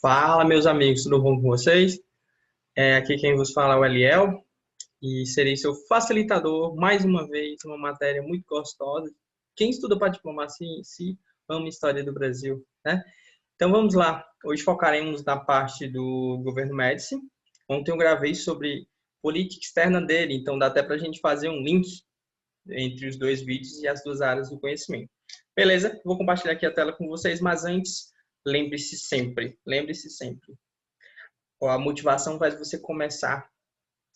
Fala, meus amigos, tudo bom com vocês? Aqui quem vos fala é o Eliel e serei seu facilitador mais uma vez, uma matéria muito gostosa. Quem estuda para diplomacia em si ama a história do Brasil, né? Então vamos lá. Hoje focaremos na parte do governo Médici. Ontem eu gravei sobre política externa dele, então dá até para a gente fazer um link entre os dois vídeos e as duas áreas do conhecimento. Beleza? Vou compartilhar aqui a tela com vocês, mas antes, lembre-se sempre, a motivação faz você começar,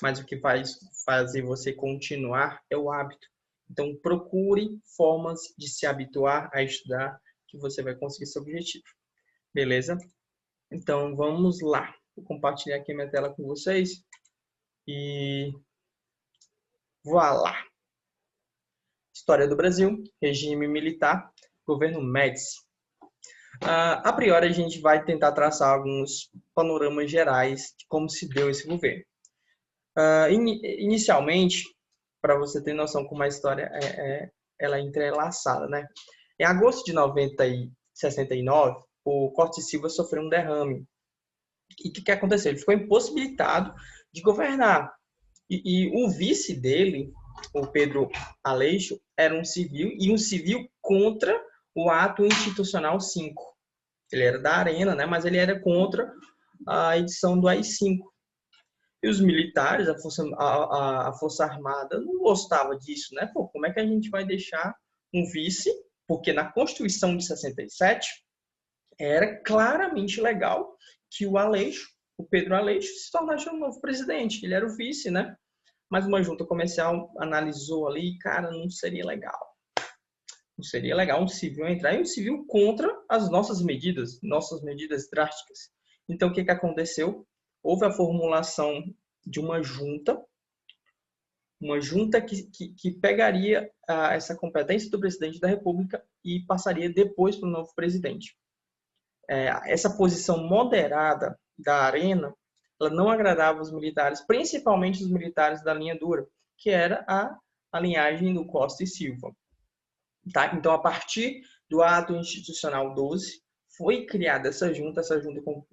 mas o que faz fazer você continuar é o hábito. Então, procure formas de se habituar a estudar que você vai conseguir seu objetivo. Beleza? Então, vamos lá. Vou compartilhar aqui minha tela com vocês. E voilá! História do Brasil, regime militar, governo Médici. A priori, a gente vai tentar traçar alguns panoramas gerais de como se deu esse governo. Inicialmente, para você ter noção como a história ela é entrelaçada, né? Em agosto de 69, o Corte Silva sofreu um derrame. E o que aconteceu? Ele ficou impossibilitado de governar. E o vice dele, o Pedro Aleixo, era um civil, e um civil contra o ato institucional 5. Ele era da Arena, né? Mas ele era contra a edição do AI-5. E os militares, a Força Armada, não gostava disso, né? Pô, como é que a gente vai deixar um vice? Porque na Constituição de 67 era claramente legal que o Aleixo, o Pedro Aleixo, se tornasse o novo presidente. Ele era o vice, né? Mas uma junta comercial analisou ali, cara, não seria legal. Não seria legal um civil entrar e um civil contra as nossas medidas drásticas. Então, o que aconteceu? Houve a formulação de uma junta que pegaria essa competência do presidente da República e passaria depois para o novo presidente. Essa posição moderada da Arena, ela não agradava os militares, principalmente os militares da linha dura, que era a linhagem do Costa e Silva. Tá? Então, a partir do ato institucional 12, foi criada essa junta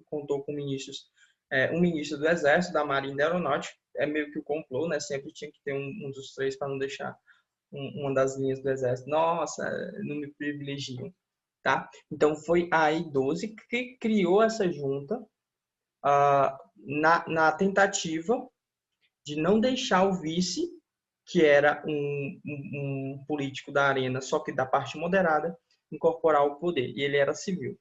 contou com ministros, um ministro do Exército, da Marinha e da Aeronáutica, é meio que o complô, né? Sempre tinha que ter um dos três para não deixar uma das linhas do Exército. Nossa, não me privilegiam. Tá? Então, foi a AI-12 que criou essa junta na tentativa de não deixar o vice, que era um político da Arena, só que da parte moderada, incorporar o poder. E ele era civil.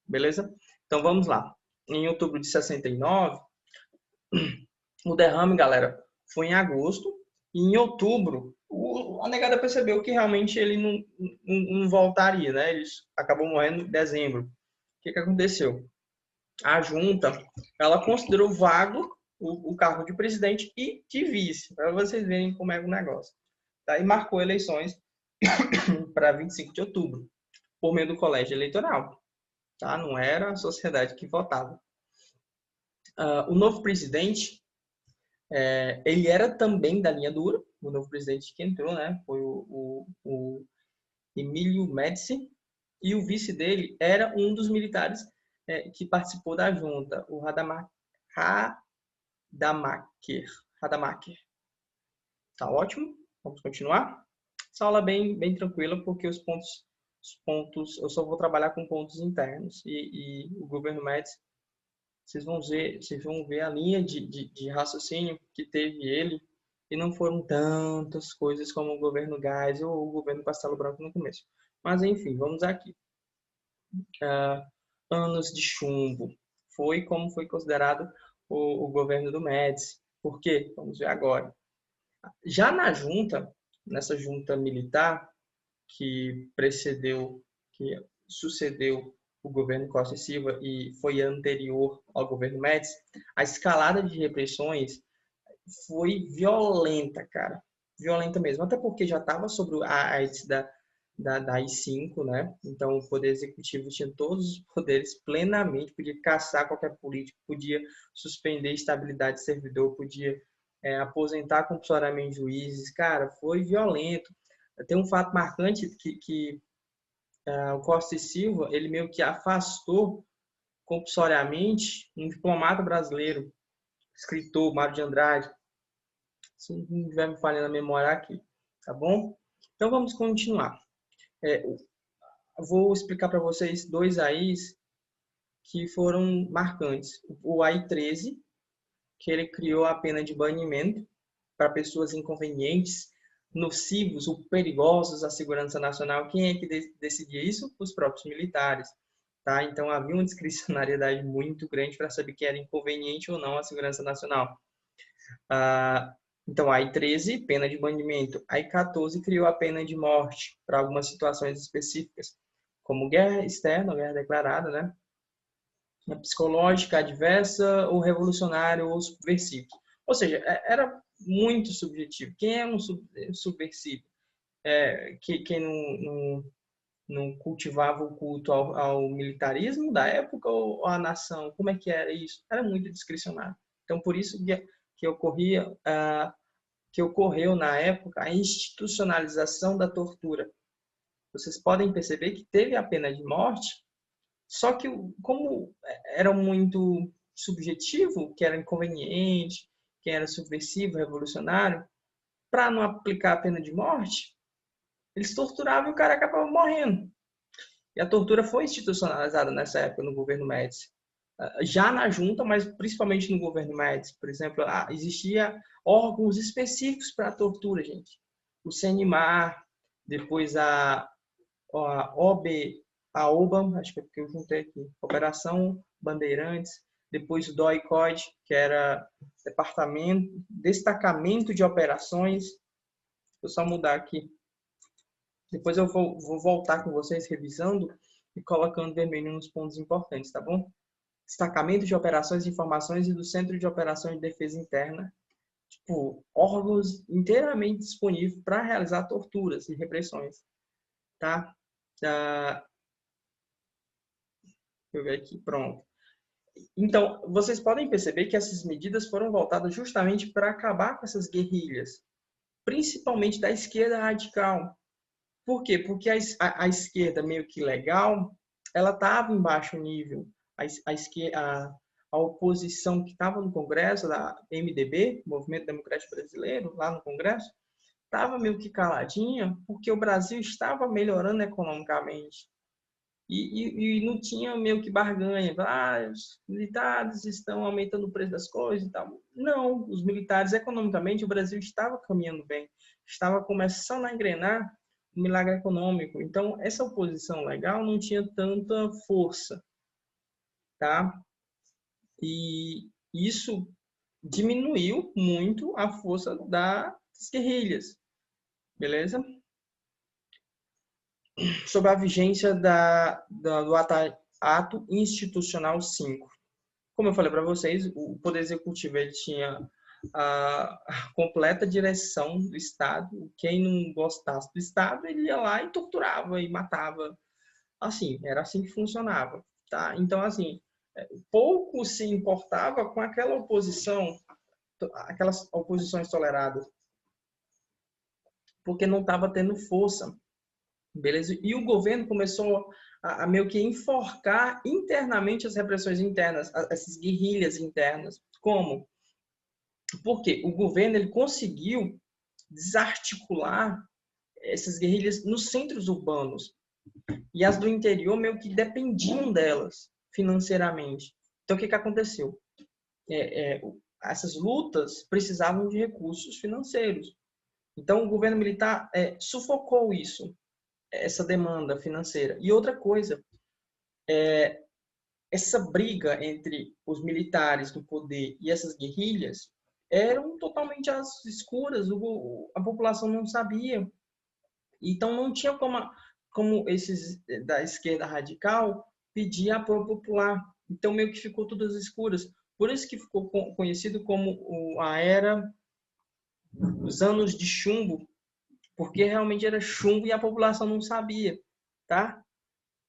Beleza? Então, vamos lá. Em outubro de 69, o derrame, galera, foi em agosto. E em outubro, a negada percebeu que realmente ele não voltaria, né? Ele acabou morrendo em dezembro. O que aconteceu? A junta, ela considerou vago o cargo de presidente e de vice, para vocês verem como é o negócio. Tá? E marcou eleições para 25 de outubro, por meio do colégio eleitoral. Tá? Não era a sociedade que votava. O novo presidente, ele era também da linha dura, o novo presidente que entrou, né? Foi o Emílio Médici, e o vice dele era um dos militares que participou da junta, o Radamacher. Tá ótimo? Vamos continuar? Essa aula é bem tranquila, porque os pontos, eu só vou trabalhar com pontos internos. E o governo Médici, vocês vão ver a linha de raciocínio que teve ele, e não foram tantas coisas como o governo Geisel ou o governo Castelo Branco no começo. Mas, enfim, vamos aqui. Anos de chumbo. Foi como foi considerado o governo do Médici. Por quê? Vamos ver agora. Já nessa junta militar que sucedeu o governo Costa e Silva e foi anterior ao governo Médici, a escalada de repressões foi violenta, cara. Violenta mesmo. Até porque já estava sobre a AIDS da AI-5, né? Então, o Poder Executivo tinha todos os poderes plenamente, podia caçar qualquer político, podia suspender a estabilidade do servidor, podia aposentar compulsoriamente juízes. Cara, foi violento. Tem um fato marcante que o Costa e Silva, ele meio que afastou compulsoriamente um diplomata brasileiro, escritor, Mário de Andrade, se não estiver me falhando a memória aqui, tá bom? Então vamos continuar. Eu vou explicar para vocês dois AIs que foram marcantes. O AI 13, que ele criou a pena de banimento para pessoas inconvenientes, nocivos ou perigosos à segurança nacional. Quem é que decidia isso? Os próprios militares. Tá? Então havia uma discricionariedade muito grande para saber que era inconveniente ou não à segurança nacional. Então, a AI-13, pena de banimento. A AI-14 criou a pena de morte para algumas situações específicas, como guerra externa, guerra declarada, né? Psicológica, adversa, ou revolucionário, ou subversivo. Ou seja, era muito subjetivo. Quem é um subversivo? Quem não cultivava o culto ao militarismo da época ou à nação? Como é que era isso? Era muito discricionário. Então, por isso que ocorreu na época a institucionalização da tortura. Vocês podem perceber que teve a pena de morte, só que como era muito subjetivo, que era inconveniente, que era subversivo, revolucionário, para não aplicar a pena de morte, eles torturavam e o cara acabava morrendo. E a tortura foi institucionalizada nessa época no governo Médici. Já na junta, mas principalmente no governo Médici, por exemplo, existia órgãos específicos para a tortura, gente. O CNMAR, depois a OBA, acho que é porque eu juntei aqui, Operação Bandeirantes, depois o DOI-CODE, que era Destacamento de Operações. Vou só mudar aqui. Depois eu vou voltar com vocês revisando e colocando vermelho nos pontos importantes, tá bom? Destacamento de Operações e Informações e do Centro de Operações de Defesa Interna. Tipo, órgãos inteiramente disponíveis para realizar torturas e repressões, tá? Deixa eu ver aqui, pronto. Então, vocês podem perceber que essas medidas foram voltadas justamente para acabar com essas guerrilhas, principalmente da esquerda radical. Por quê? Porque a esquerda meio que legal, ela estava em baixo nível. A oposição que estava no Congresso, da MDB, Movimento Democrático Brasileiro, lá no Congresso, estava meio que caladinha, porque o Brasil estava melhorando economicamente. E não tinha meio que barganha. Os militares estão aumentando o preço das coisas e tal. Não, os militares, economicamente, o Brasil estava caminhando bem. Estava começando a engrenar o milagre econômico. Então, essa oposição legal não tinha tanta força, tá? E isso diminuiu muito a força das guerrilhas, beleza? Sobre a vigência do ato institucional 5. Como eu falei para vocês, o Poder Executivo ele tinha a completa direção do Estado. Quem não gostasse do Estado, ele ia lá e torturava e matava. Assim, era assim que funcionava, tá? Então, assim, pouco se importava com aquela oposição, aquelas oposições toleradas, porque não estava tendo força. Beleza? E o governo começou a meio que enforcar internamente as repressões internas, essas guerrilhas internas. Como? Porque o governo ele conseguiu desarticular essas guerrilhas nos centros urbanos. E as do interior meio que dependiam delas financeiramente. Então, o que aconteceu? Essas lutas precisavam de recursos financeiros. Então, o governo militar sufocou isso, essa demanda financeira. E outra coisa, essa briga entre os militares do poder e essas guerrilhas eram totalmente às escuras, a população não sabia. Então não tinha como esses da esquerda radical pedir apoio popular. Então meio que ficou tudo às escuras. Por isso que ficou conhecido como a era dos anos de chumbo, porque realmente era chumbo e a população não sabia, tá?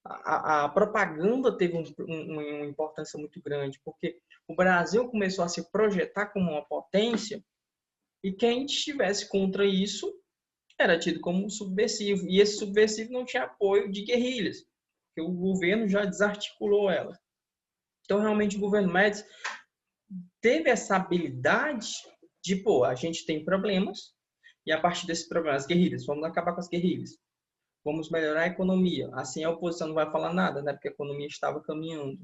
A propaganda teve uma importância muito grande, porque o Brasil começou a se projetar como uma potência e quem estivesse contra isso era tido como subversivo. E esse subversivo não tinha apoio de guerrilhas, porque o governo já desarticulou ela. Então, realmente, o governo Médici teve essa habilidade de, pô, a gente tem problemas, e a partir desses problemas, as guerrilhas, vamos acabar com as guerrilhas. Vamos melhorar a economia. Assim, a oposição não vai falar nada, né? Porque a economia estava caminhando.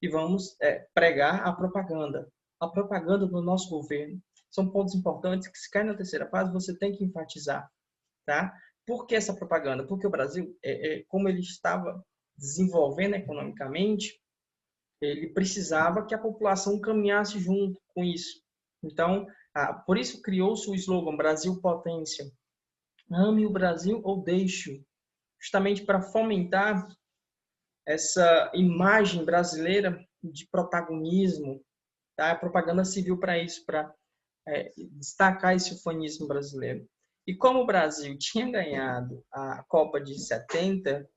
E vamos pregar a propaganda. A propaganda do nosso governo. São pontos importantes que, se cai na terceira fase, você tem que enfatizar. Tá? Por que essa propaganda? Porque o Brasil, como ele estava desenvolvendo economicamente, ele precisava que a população caminhasse junto com isso. Então, por isso criou-se o slogan Brasil Potência. Ame o Brasil ou deixe-o. Justamente para fomentar essa imagem brasileira de protagonismo, tá? A propaganda civil para isso, para destacar esse ufanismo brasileiro. E como o Brasil tinha ganhado a Copa de 70,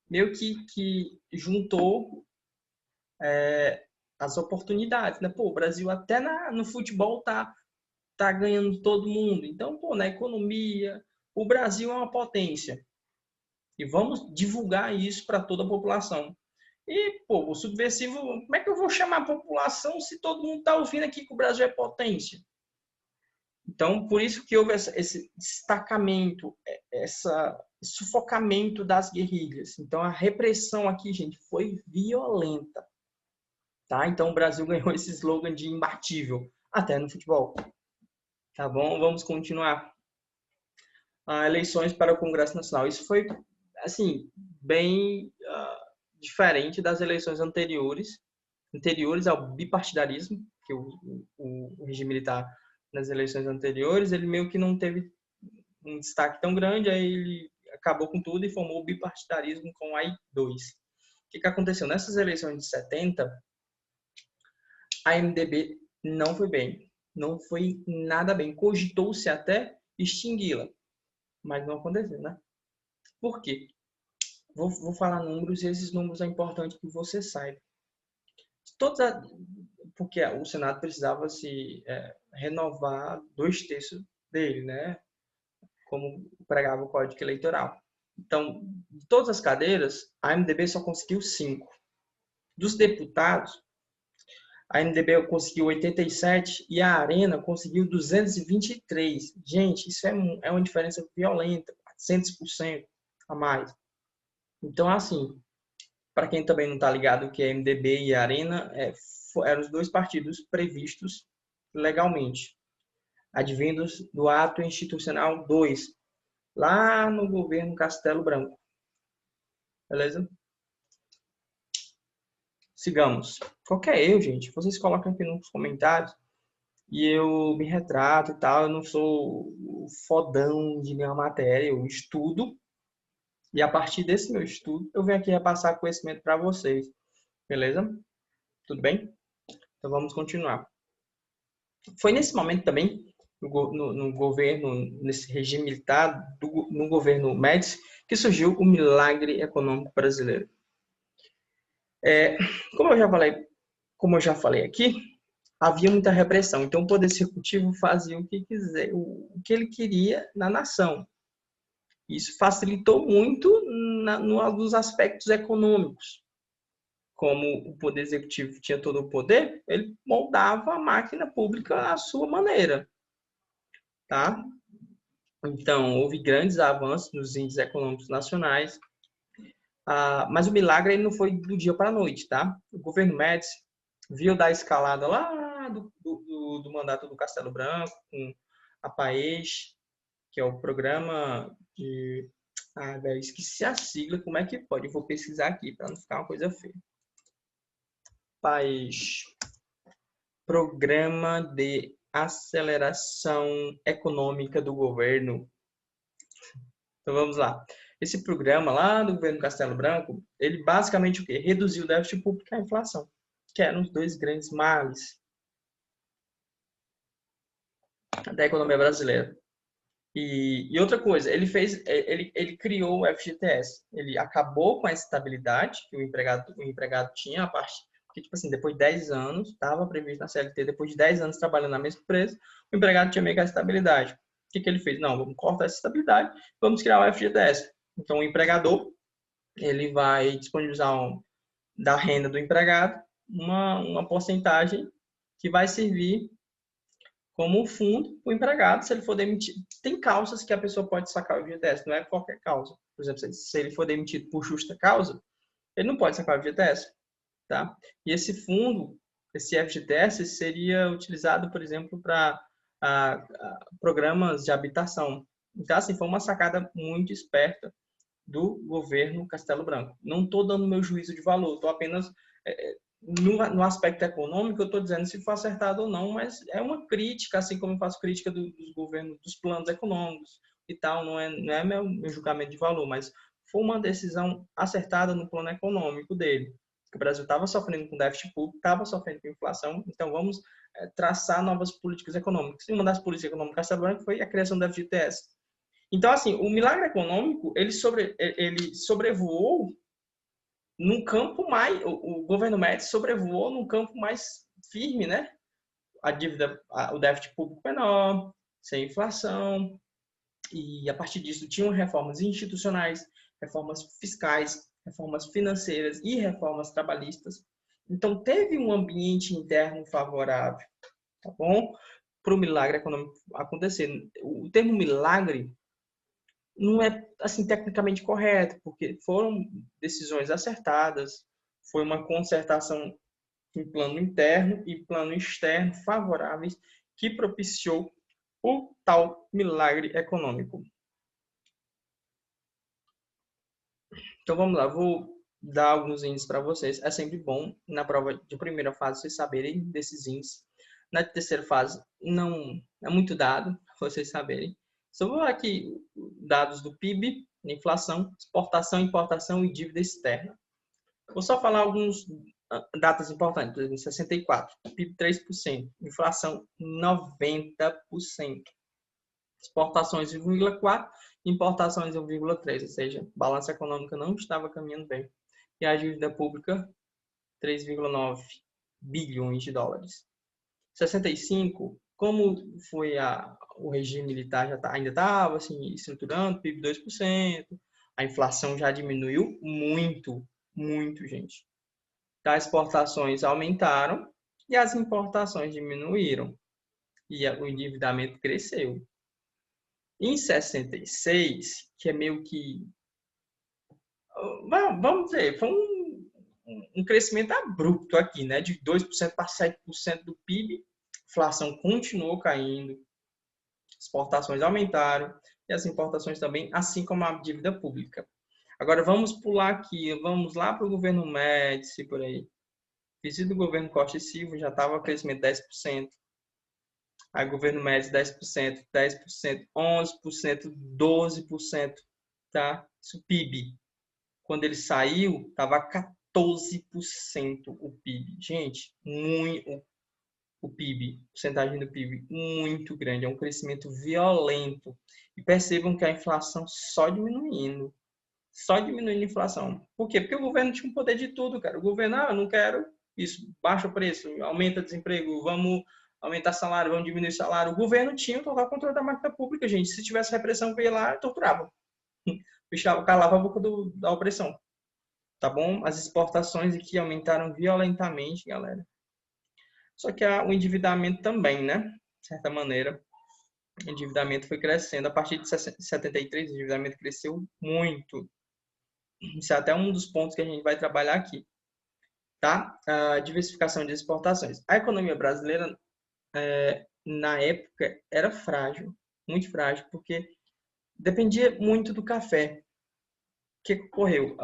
meio que juntou as oportunidades, né? Pô, o Brasil até no futebol tá ganhando todo mundo. Então, pô, na economia, o Brasil é uma potência. E vamos divulgar isso para toda a população. E, pô, o subversivo, como é que eu vou chamar a população se todo mundo está ouvindo aqui que o Brasil é potência? Então, por isso que houve esse destacamento, esse sufocamento das guerrilhas. Então, a repressão aqui, gente, foi violenta. Tá? Então, o Brasil ganhou esse slogan de imbatível, até no futebol. Tá bom? Vamos continuar. Eleições para o Congresso Nacional. Isso foi, assim, bem diferente das eleições anteriores ao bipartidarismo, que o regime militar nas eleições anteriores, ele meio que não teve um destaque tão grande, aí ele acabou com tudo e formou o bipartidarismo com o AI-2. O que aconteceu? Nessas eleições de 70, a MDB não foi bem, não foi nada bem. Cogitou-se até extingui-la, mas não aconteceu, né? Por quê? Vou falar números e esses números é importante que você saiba. Porque o Senado precisava se renovar 2/3 dele, né? Como pregava o Código Eleitoral. Então, de todas as cadeiras, a MDB só conseguiu 5. Dos deputados, a MDB conseguiu 87 e a Arena conseguiu 223. Gente, isso é uma diferença violenta, 400% a mais. Então, assim, para quem também não está ligado que a MDB e a Arena eram os dois partidos previstos legalmente, advindos do Ato Institucional 2, lá no governo Castelo Branco. Beleza? Sigamos. Qualquer erro, gente, vocês colocam aqui nos comentários e eu me retrato e tal. Eu não sou o fodão de nenhuma matéria, eu estudo e a partir desse meu estudo eu venho aqui repassar conhecimento para vocês. Beleza? Tudo bem? Então vamos continuar. Foi nesse momento também, no governo, nesse regime militar, no governo Médici, que surgiu o milagre econômico brasileiro. Como eu já falei aqui, havia muita repressão. Então, o poder executivo fazia o que ele queria na nação. Isso facilitou muito nos aspectos econômicos. Como o poder executivo tinha todo o poder, ele moldava a máquina pública à sua maneira. Tá? Então, houve grandes avanços nos índices econômicos nacionais, mas o milagre ele não foi do dia para a noite. Tá? O governo Médici viu da escalada lá do mandato do Castelo Branco, com a PAES, que é o programa de... velho, esqueci a sigla, como é que pode? Eu vou pesquisar aqui para não ficar uma coisa feia. PAES, Programa de Aceleração Econômica do Governo. Então vamos lá. Esse programa lá do governo Castelo Branco, ele basicamente o quê? Reduziu o déficit público e a inflação, que eram os dois grandes males da economia brasileira. E outra coisa, ele criou o FGTS. Ele acabou com a estabilidade que o empregado tinha, a parte, porque, tipo assim, depois de 10 anos, estava previsto na CLT, depois de 10 anos trabalhando na mesma empresa, o empregado tinha meio que a estabilidade. O que ele fez? Não, vamos cortar essa estabilidade, vamos criar o FGTS. Então, o empregador, ele vai disponibilizar da renda do empregado uma porcentagem que vai servir como fundo para o empregado se ele for demitido. Tem causas que a pessoa pode sacar o FGTS, não é qualquer causa. Por exemplo, se ele for demitido por justa causa, ele não pode sacar o FGTS, tá? E esse fundo, esse FGTS, seria utilizado, por exemplo, para programas de habitação. Então, assim, foi uma sacada muito esperta do governo Castelo Branco. Não estou dando meu juízo de valor, estou apenas no aspecto econômico, eu estou dizendo se foi acertado ou não, mas é uma crítica, assim como eu faço crítica dos governos, dos planos econômicos e tal, não é meu julgamento de valor, mas foi uma decisão acertada no plano econômico dele. O Brasil estava sofrendo com déficit público, estava sofrendo com inflação, então vamos traçar novas políticas econômicas. E uma das políticas econômicas do Castelo Branco foi a criação do FGTS. Então, assim, o milagre econômico, ele sobrevoou num campo mais, o governo Médici sobrevoou num campo mais firme, né? A dívida, o déficit público menor, sem inflação, e a partir disso tinham reformas institucionais, reformas fiscais, reformas financeiras e reformas trabalhistas. Então teve um ambiente interno favorável, tá bom? Para o milagre econômico acontecer. O termo milagre não é assim tecnicamente correto, porque foram decisões acertadas, foi uma concertação em plano interno e plano externo favoráveis que propiciou o tal milagre econômico. Então vamos lá, vou dar alguns índices para vocês. É sempre bom na prova de primeira fase vocês saberem desses índices. Na terceira fase não é muito dado para vocês saberem. Só vou aqui dados do PIB, inflação, exportação, importação e dívida externa. Vou só falar alguns datas importantes. Por exemplo, 64, PIB 3%, inflação 90%, exportações 1,4%, importações 1,3%, ou seja, a balança econômica não estava caminhando bem. E a dívida pública 3,9 bilhões de dólares. 65, como foi o regime militar ainda estava assim, estruturando, PIB 2%, a inflação já diminuiu muito, muito, gente. As exportações aumentaram e as importações diminuíram. E o endividamento cresceu. Em 66, que é meio que... Vamos dizer, foi um crescimento abrupto aqui, né? De 2% para 7% do PIB. A inflação continuou caindo. Exportações aumentaram. E as importações também, assim como a dívida pública. Agora vamos pular aqui, vamos lá para o governo Médici, por aí. Visita do governo Costa e Silva já estava crescimento de 10%. Aí governo Médici 10%, 10%, 11%, 12%, tá? Isso PIB. Quando ele saiu, estava 14% o PIB. Gente, muito o PIB, porcentagem do PIB muito grande, é um crescimento violento. E percebam que a inflação só diminuindo. Só diminuindo a inflação. Por quê? Porque o governo tinha um poder de tudo, cara. O governo, eu não quero isso, baixa o preço, aumenta o desemprego, vamos aumentar salário, vamos diminuir o salário. O governo tinha o total controle da máquina pública, gente. Se tivesse repressão, eu ia lá, torturava. Fechava, calava a boca da opressão. Tá bom? As exportações aqui aumentaram violentamente, galera. Só que o endividamento também, né? De certa maneira, o endividamento foi crescendo. A partir de 73, o endividamento cresceu muito. Isso é até um dos pontos que a gente vai trabalhar aqui. Tá? A diversificação de exportações. A economia brasileira, na época, era frágil, muito frágil, porque dependia muito do café. O que ocorreu?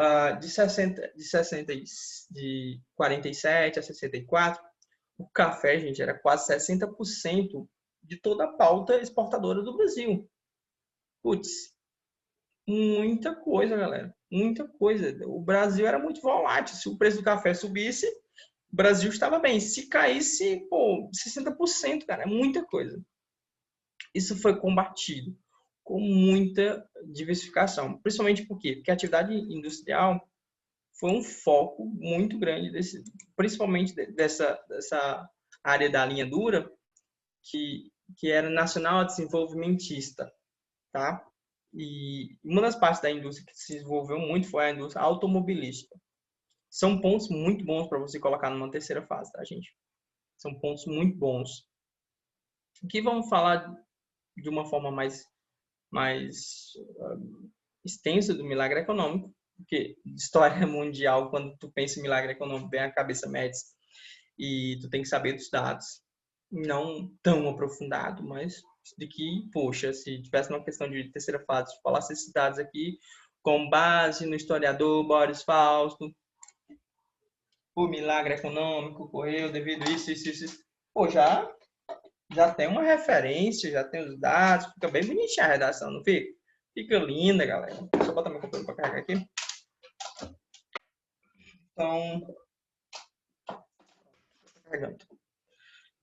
De 47 a 64, o café, gente, era quase 60% de toda a pauta exportadora do Brasil. Putz, muita coisa, galera. Muita coisa. O Brasil era muito volátil. Se o preço do café subisse, o Brasil estava bem. Se caísse, 60%, cara, é muita coisa. Isso foi combatido com muita diversificação. Principalmente por quê? Porque a atividade industrial foi um foco muito grande, principalmente dessa área da linha dura, que era nacional desenvolvimentista, tá? E uma das partes da indústria que se desenvolveu muito foi a indústria automobilística. São pontos muito bons para você colocar numa terceira fase, tá, gente? São pontos muito bons. Aqui vamos falar de uma forma mais extensa do milagre econômico, porque história mundial, quando tu pensa em milagre econômico, vem a cabeça Médici e tu tem que saber dos dados. Não tão aprofundado, mas de que, poxa, se tivesse uma questão de terceira fase, falasse esses dados aqui, com base no historiador Boris Fausto, o milagre econômico ocorreu devido a isso. Pô, já tem uma referência, já tem os dados, fica bem bonitinha a redação, não fica? Fica linda, galera. Deixa eu botar meu computador para carregar aqui. Então, carregando.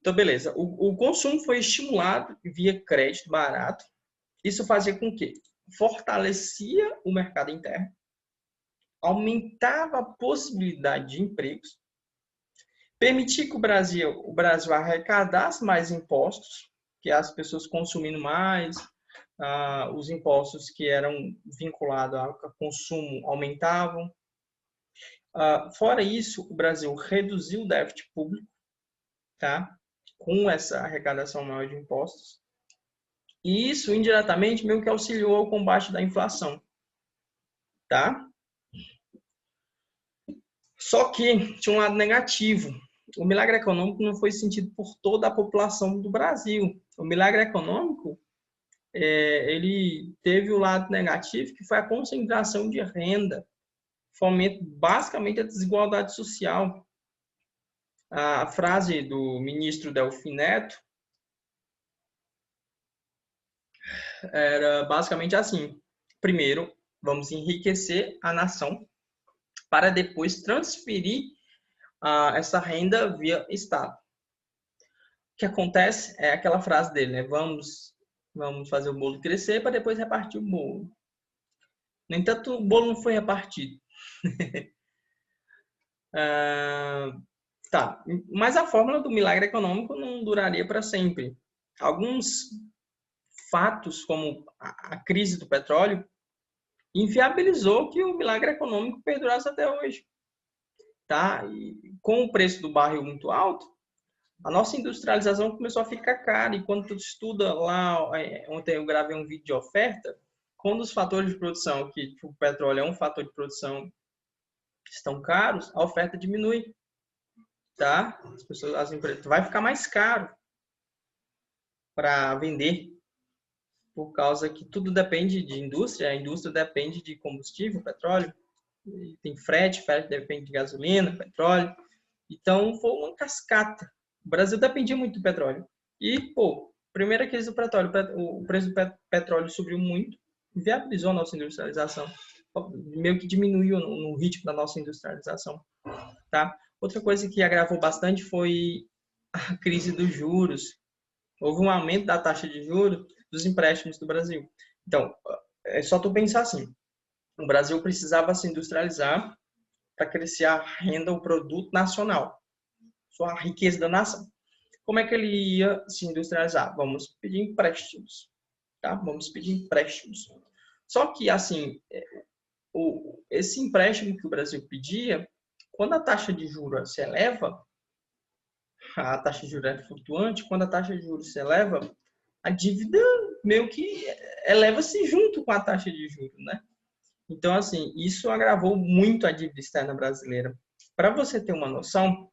Então, beleza. O consumo foi estimulado via crédito barato. Isso fazia com que fortalecia o mercado interno, aumentava a possibilidade de empregos, permitia que o Brasil arrecadasse mais impostos, que as pessoas consumindo mais, os impostos que eram vinculados ao consumo aumentavam. Fora isso, o Brasil reduziu o déficit público, tá? Com essa arrecadação maior de impostos. E isso, indiretamente, meio que auxiliou ao combate da inflação, tá? Só que tinha um lado negativo. O milagre econômico não foi sentido por toda a população do Brasil. O milagre econômico, ele teve o lado negativo, que foi a concentração de renda, fomenta basicamente a desigualdade social. A frase do ministro Delfim Neto era basicamente assim: primeiro, vamos enriquecer a nação para depois transferir essa renda via Estado. O que acontece é aquela frase dele, né? Vamos fazer o bolo crescer para depois repartir o bolo. No entanto, o bolo não foi repartido. Tá, mas a fórmula do milagre econômico não duraria para sempre. Alguns fatos, como a crise do petróleo, inviabilizou que o milagre econômico perdurasse até hoje. Tá? E com o preço do barril muito alto, a nossa industrialização começou a ficar cara. E quando tu estuda lá, ontem eu gravei um vídeo de oferta, quando os fatores de produção, que o petróleo é um fator de produção, estão caros, a oferta diminui. Tá? As empresas, vai ficar mais caro para vender, por causa que tudo depende de indústria, a indústria depende de combustível, petróleo, tem frete depende de gasolina, petróleo. Então, foi uma cascata. O Brasil dependia muito do petróleo. E, primeira crise do petróleo, o preço do petróleo subiu muito, viabilizou a nossa industrialização, meio que diminuiu no ritmo da nossa industrialização. Tá? Outra coisa que agravou bastante foi a crise dos juros. Houve um aumento da taxa de juros dos empréstimos do Brasil. Então, é só tu pensar assim, o Brasil precisava se industrializar para crescer a renda, o produto nacional, só a riqueza da nação. Como é que ele ia se industrializar? Vamos pedir empréstimos, tá? Vamos pedir empréstimos. Só que, assim, esse empréstimo que o Brasil pedia, quando a taxa de juros se eleva, a taxa de juros é flutuante, quando a taxa de juros se eleva, a dívida meio que eleva-se junto com a taxa de juros, né? Então, assim, isso agravou muito a dívida externa brasileira. Para você ter uma noção,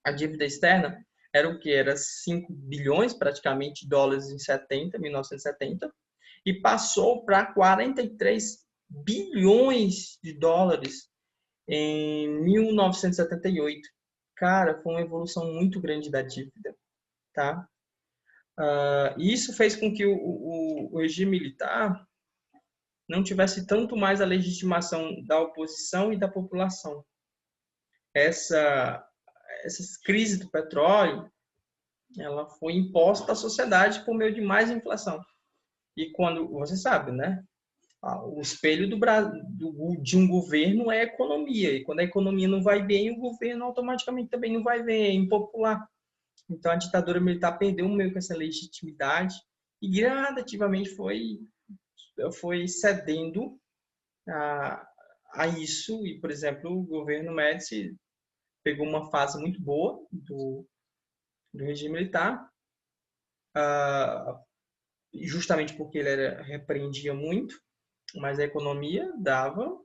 a dívida externa era o que? Era 5 bilhões, praticamente, de dólares em 1970, e passou para 43 bilhões de dólares em 1978. Cara, foi uma evolução muito grande da dívida, tá? E isso fez com que o regime militar não tivesse tanto mais a legitimação da oposição e da população. Essas crises do petróleo, ela foi imposta à sociedade por meio de mais inflação. E quando, você sabe, né? O espelho de um governo é a economia. E quando a economia não vai bem, o governo automaticamente também não vai bem, é impopular. Então, a ditadura militar perdeu meio que essa legitimidade e gradativamente foi cedendo a isso. E, por exemplo, o governo Médici pegou uma fase muito boa do regime militar, justamente porque ele repreendia muito, mas a economia dava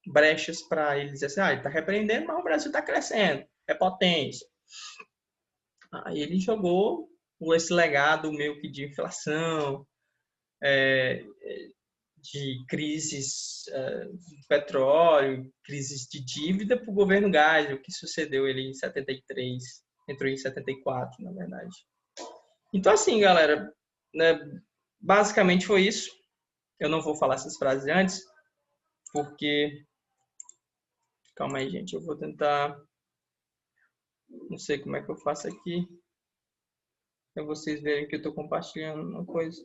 brechas para ele dizer assim, ele está repreendendo, mas o Brasil está crescendo, é potência. Aí ele jogou esse legado meio que de inflação, de crises de petróleo, crises de dívida para o governo Geisel, o que sucedeu ele em 73, entrou em 74, na verdade. Então, assim, galera, né, basicamente foi isso. Eu não vou falar essas frases antes, porque... Calma aí, gente, eu vou tentar... Não sei como é que eu faço aqui, para vocês verem que eu estou compartilhando uma coisa.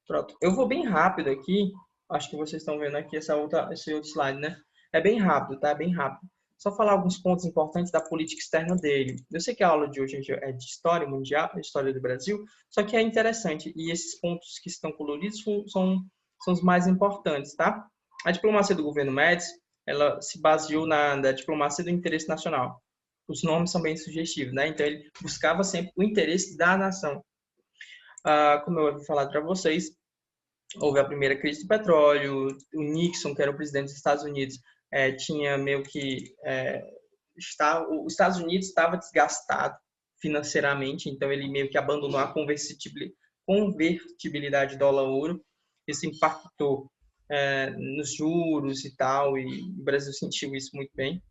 Pronto. Eu vou bem rápido aqui. Acho que vocês estão vendo aqui esse outro slide, né? É bem rápido, tá? É bem rápido. Só falar alguns pontos importantes da política externa dele. Eu sei que a aula de hoje é de história mundial, história do Brasil, só que é interessante. E esses pontos que estão coloridos são os mais importantes, tá? A diplomacia do governo Médici, ela se baseou na diplomacia do interesse nacional. Os nomes são bem sugestivos, né? Então, ele buscava sempre o interesse da nação. Como eu havia falado para vocês, houve a primeira crise do petróleo, o Nixon, que era o presidente dos Estados Unidos, tinha meio que... os Estados Unidos estava desgastado financeiramente, então ele meio que abandonou a convertibilidade dólar-ouro. Isso impactou nos juros e tal, e o Brasil sentiu isso muito bem.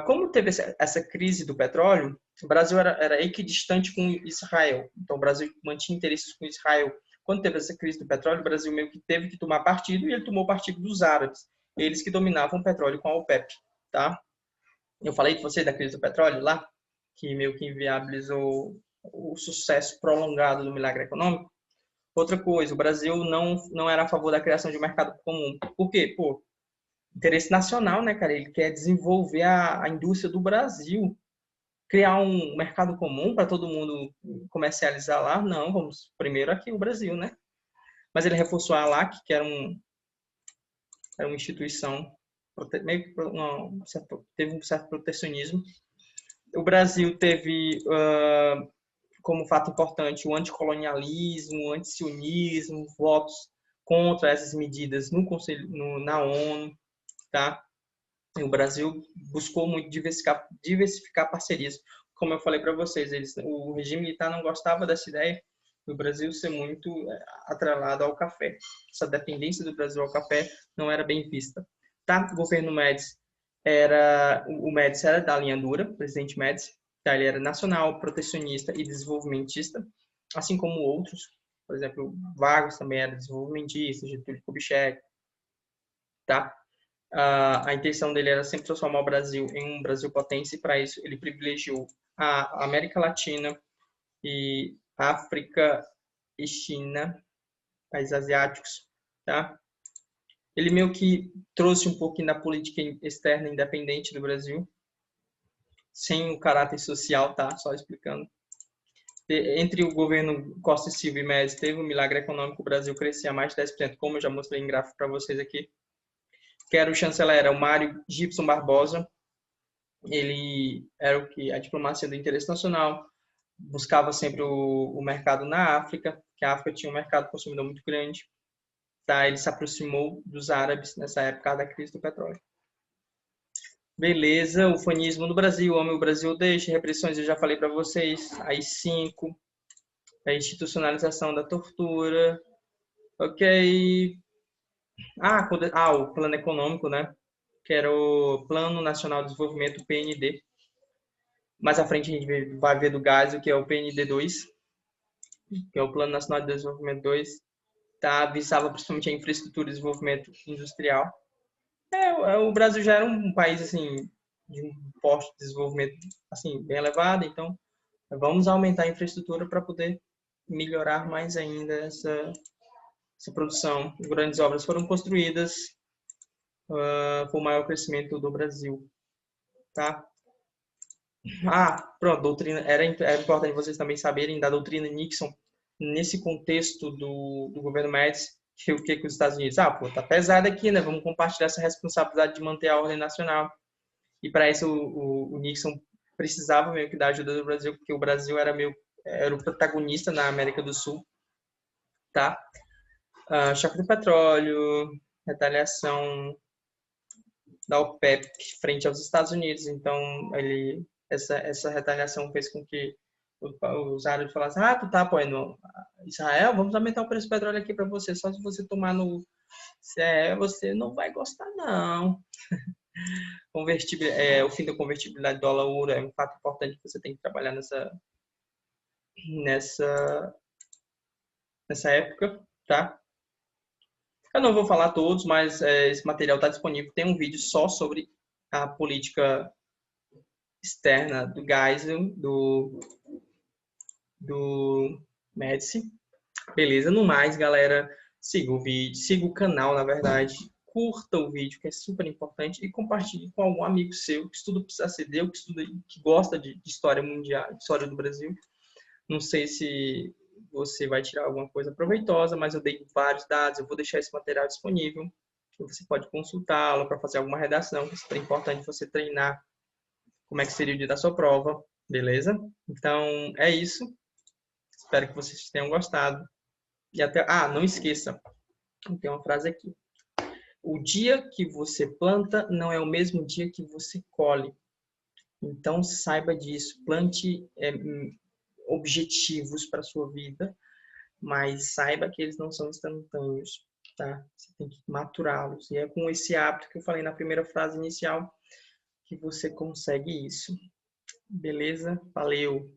Como teve essa crise do petróleo, o Brasil era equidistante com Israel. Então, o Brasil mantinha interesses com Israel. Quando teve essa crise do petróleo, o Brasil meio que teve que tomar partido, e ele tomou partido dos árabes, eles que dominavam o petróleo com a OPEP, tá? Eu falei de você da crise do petróleo lá, que meio que inviabilizou o sucesso prolongado do milagre econômico. Outra coisa, o Brasil não era a favor da criação de um mercado comum. Por quê? Interesse nacional, né, cara? Ele quer desenvolver a indústria do Brasil, criar um mercado comum para todo mundo comercializar lá. Não, vamos primeiro aqui o Brasil, né? Mas ele reforçou a ALAC, que era uma instituição meio que teve um certo protecionismo. O Brasil teve como fato importante o anticolonialismo, o antisionismo, votos contra essas medidas no Conselho, na ONU, tá? O Brasil buscou muito diversificar parcerias. Como eu falei para vocês, o regime militar não gostava dessa ideia do Brasil ser muito atrelado ao café. Essa dependência do Brasil ao café não era bem vista. Tá? O governo Médici o Médici era da linha dura, o presidente Médici, tá? Ele era nacional, protecionista e desenvolvimentista, assim como outros. Por exemplo, Vargas também era desenvolvimentista, Getúlio Kubitschek, tá? A intenção dele era sempre transformar o Brasil em um Brasil potência, e para isso ele privilegiou a América Latina e África e China, países asiáticos, tá? Ele meio que trouxe um pouquinho da política externa independente do Brasil, sem o caráter social, tá? Só explicando. Entre o governo Costa e Silva e Médici, teve um milagre econômico, o Brasil crescia mais de 10%, como eu já mostrei em gráfico para vocês aqui. Que era o chanceler, era o Mário Gibson Barbosa. Ele era a diplomacia do interesse nacional, buscava sempre o mercado na África, que a África tinha um mercado consumidor muito grande. Tá? Ele se aproximou dos árabes nessa época da crise do petróleo. Beleza, o fanismo no Brasil, ame o Brasil deixa, repressões eu já falei para vocês, AI-5, a institucionalização da tortura, ok. O plano econômico, né? Que era o Plano Nacional de Desenvolvimento, o PND. Mais à frente a gente vai ver do gás, que é o PND2, que é o Plano Nacional de Desenvolvimento 2, tá? Visava principalmente a infraestrutura e desenvolvimento industrial. O Brasil já era um país assim de um porte de desenvolvimento assim bem elevado, então vamos aumentar a infraestrutura para poder melhorar mais ainda essa produção. Grandes obras foram construídas para o maior crescimento do Brasil, tá? Pronto, doutrina. Era importante vocês também saberem da doutrina Nixon nesse contexto do governo Médici. O que que os Estados Unidos? Ah, pô, tá pesado aqui, né? Vamos compartilhar essa responsabilidade de manter a ordem nacional. E para isso o Nixon precisava meio que da ajuda do Brasil, porque o Brasil era o protagonista na América do Sul, tá? Choque do petróleo, retaliação da OPEP frente aos Estados Unidos. Então, essa retaliação fez com que os árabes falassem: ah, tu tá apoiando Israel? Vamos aumentar o preço do petróleo aqui para você. Só se você tomar no CE, você não vai gostar, não. O fim da convertibilidade dólar-ouro é um fato importante que você tem que trabalhar nessa, nessa época, tá? Eu não vou falar todos, mas esse material está disponível. Tem um vídeo só sobre a política externa do Geisel, do Médici. Beleza? No mais, galera, siga o vídeo, siga o canal, na verdade. Curta o vídeo, que é super importante, e compartilhe com algum amigo seu que estuda PCACD, ou que gosta de história mundial, de história do Brasil. Não sei se você vai tirar alguma coisa proveitosa, mas eu dei vários dados, eu vou deixar esse material disponível. Você pode consultá-lo para fazer alguma redação, que é super importante você treinar como é que seria o dia da sua prova, beleza? Então, é isso. Espero que vocês tenham gostado. E até... não esqueça, tem uma frase aqui. O dia que você planta não é o mesmo dia que você colhe. Então, saiba disso. Plante objetivos para a sua vida, mas saiba que eles não são instantâneos, tá? Você tem que maturá-los. E é com esse hábito que eu falei na primeira frase inicial que você consegue isso. Beleza? Valeu!